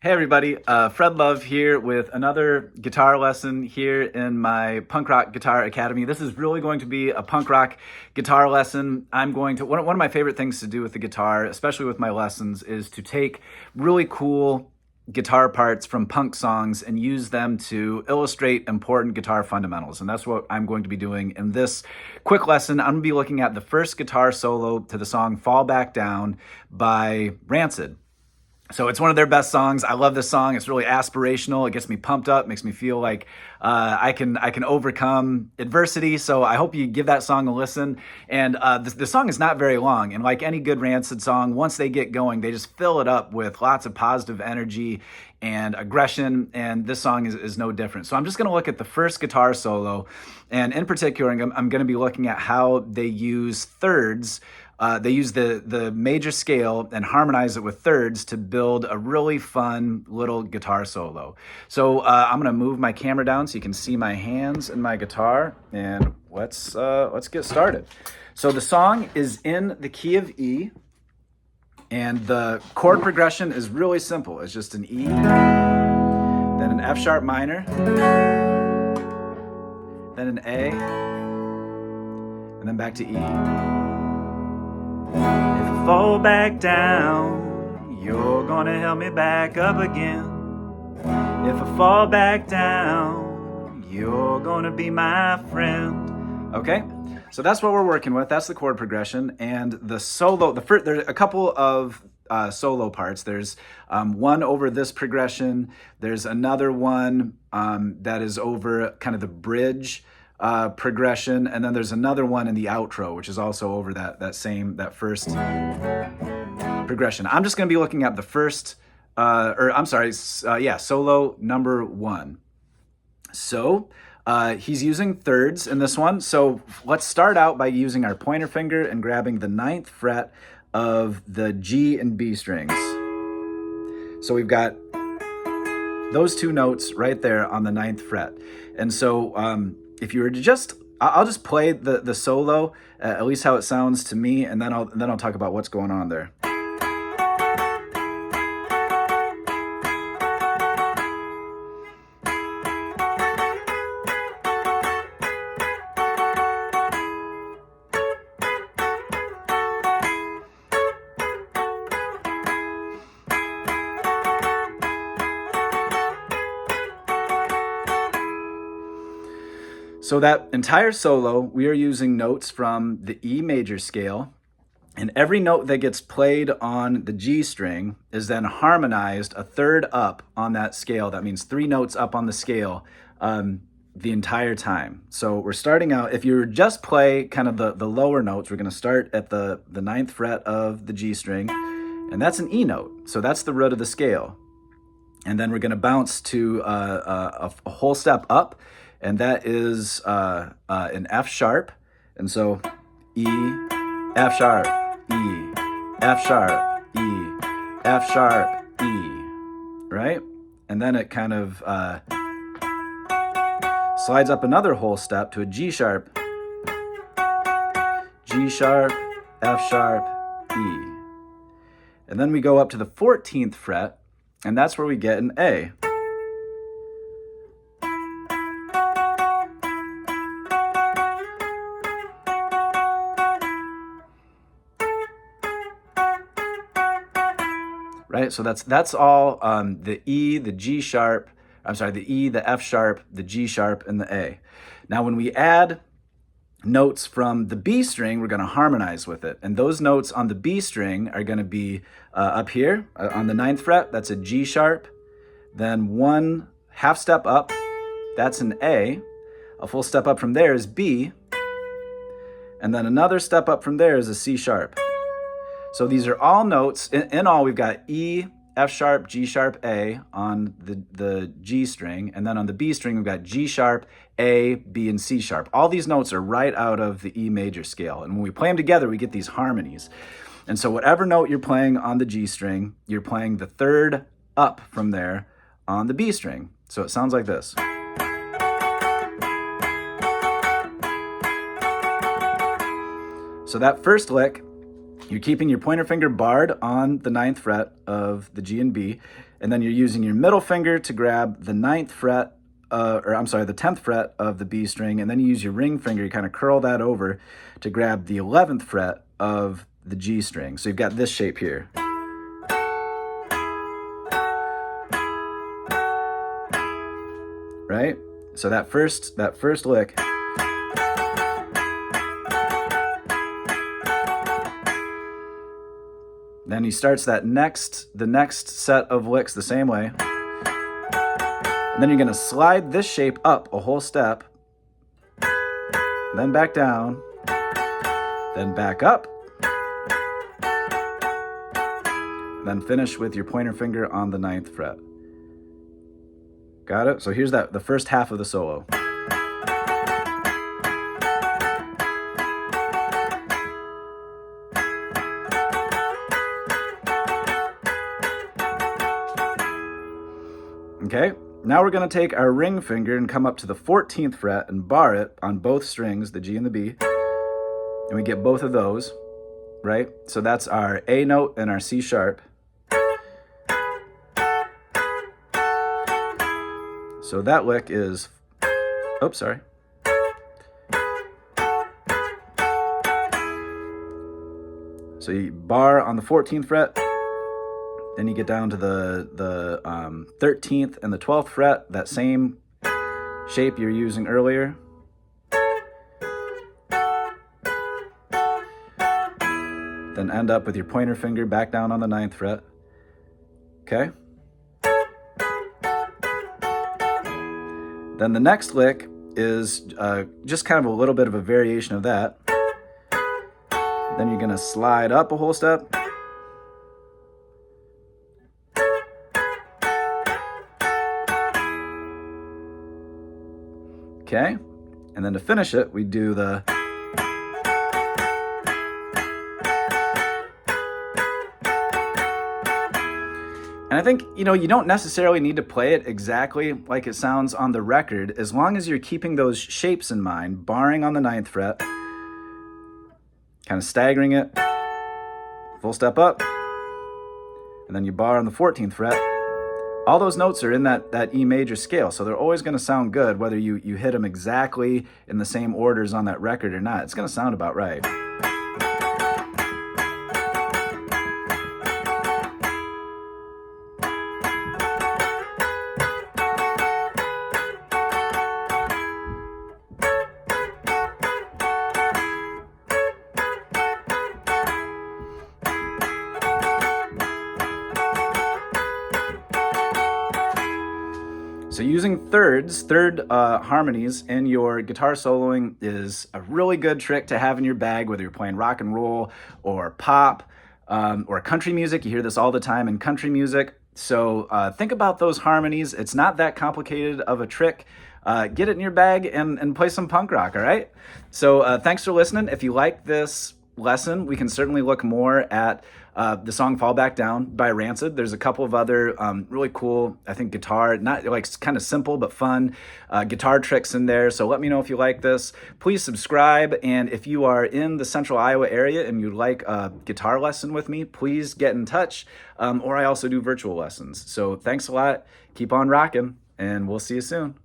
Hey everybody, Fred Love here with another guitar lesson here in my Punk Rock Guitar Academy. This is really going to be a punk rock guitar lesson. One of my favorite things to do with the guitar, especially with my lessons, is to take really cool guitar parts from punk songs and use them to illustrate important guitar fundamentals. And that's what I'm going to be doing in this quick lesson. I'm going to be looking at the first guitar solo to the song Fall Back Down by Rancid. So it's one of their best songs. I love this song. It's really aspirational. It gets me pumped up, makes me feel like I can overcome adversity. So I hope you give that song a listen. And the song is not very long. And like any good Rancid song, once they get going, they just fill it up with lots of positive energy and aggression. And this song is no different. So I'm just going to look at the first guitar solo. And in particular, I'm going to be looking at how they use thirds. They use the major scale and harmonize it with thirds to build a really fun little guitar solo. So I'm gonna move my camera down so you can see my hands and my guitar, and let's get started. So the song is in the key of E, and the chord progression is really simple. It's just an E, then an F sharp minor, then an A, and then back to E. If I fall back down, you're gonna help me back up again. If I fall back down, you're gonna be my friend. Okay, so that's what we're working with. That's the chord progression. And the solo, there's a couple of solo parts. There's one over this progression. There's another one that is over kind of the bridge progression, and then there's another one in the outro, which is also over that first progression. I'm just going to be looking at the first, solo number one. So he's using thirds in this one. So let's start out by using our pointer finger and grabbing the 9th fret of the G and B strings. So we've got those two notes right there on the 9th fret. And so if you were to I'll just play the solo, at least how it sounds to me, and then I'll talk about what's going on there. So that entire solo, we are using notes from the E major scale, and every note that gets played on the G string is then harmonized a third up on that scale. That means 3 notes up on the scale the entire time. So we're starting out, if you just play kind of the lower notes, we're gonna start at the 9th fret of the G string, and that's an E note. So that's the root of the scale. And then we're gonna bounce to a whole step up, and that is an F sharp. And so E, F sharp, E, F sharp, E, F sharp, E, right? And then it kind of slides up another whole step to a G sharp, G sharp, F sharp, E. And then we go up to the 14th fret, and that's where we get an A. Right, so that's all the E, the G sharp, the E, the F sharp, the G sharp, and the A. Now when we add notes from the B string, we're gonna harmonize with it. And those notes on the B string are gonna be up here on the 9th fret, that's a G sharp. Then 1 half step up, that's an A. A full step up from there is B. And then another step up from there is a C sharp. So these are all notes. In all, we've got E, F sharp, G sharp, A on the G string. And then on the B string, we've got G sharp, A, B, and C sharp. All these notes are right out of the E major scale. And when we play them together, we get these harmonies. And so whatever note you're playing on the G string, you're playing the third up from there on the B string. So it sounds like this. So that first lick You're keeping your pointer finger barred on the 9th fret of the G and B, and then you're using your middle finger to grab the 9th fret, the 10th fret of the B string, and then you use your ring finger, you kind of curl that over to grab the 11th fret of the G string. So you've got this shape here. Right? So that first lick, then he starts the next set of licks the same way. And then you're gonna slide this shape up a whole step, then back down, then back up, then finish with your pointer finger on the 9th fret. Got it? So here's the first half of the solo. Okay, now we're going to take our ring finger and come up to the 14th fret and bar it on both strings, the G and the B. And we get both of those, right? So that's our A note and our C sharp. So that lick is, oops, sorry. So you bar on the 14th fret, then you get down to the 13th and the 12th fret, that same shape you're using earlier. Then end up with your pointer finger back down on the 9th fret. Okay? Then the next lick is just kind of a little bit of a variation of that. Then you're gonna slide up a whole step. Okay, and then to finish it, we do the And I think, you don't necessarily need to play it exactly like it sounds on the record, as long as you're keeping those shapes in mind, barring on the 9th fret, kind of staggering it, full step up, and then you bar on the 14th fret. All those notes are in that E major scale, so they're always going to sound good, whether you hit them exactly in the same orders on that record or not. It's going to sound about right. So using third harmonies in your guitar soloing is a really good trick to have in your bag, whether you're playing rock and roll or pop or country music. You hear this all the time in country music. So think about those harmonies. It's not that complicated of a trick. Get it in your bag and play some punk rock, all right? So thanks for listening. If you like this lesson, we can certainly look more at the song Fall Back Down by Rancid. There's a couple of other really cool, I think, guitar, not like kind of simple but fun guitar tricks in there. So let me know if you like this. Please subscribe, and if you are in the Central Iowa area and you'd like a guitar lesson with me, please get in touch. Or I also do virtual lessons. So thanks a lot. Keep on rocking, and we'll see you soon.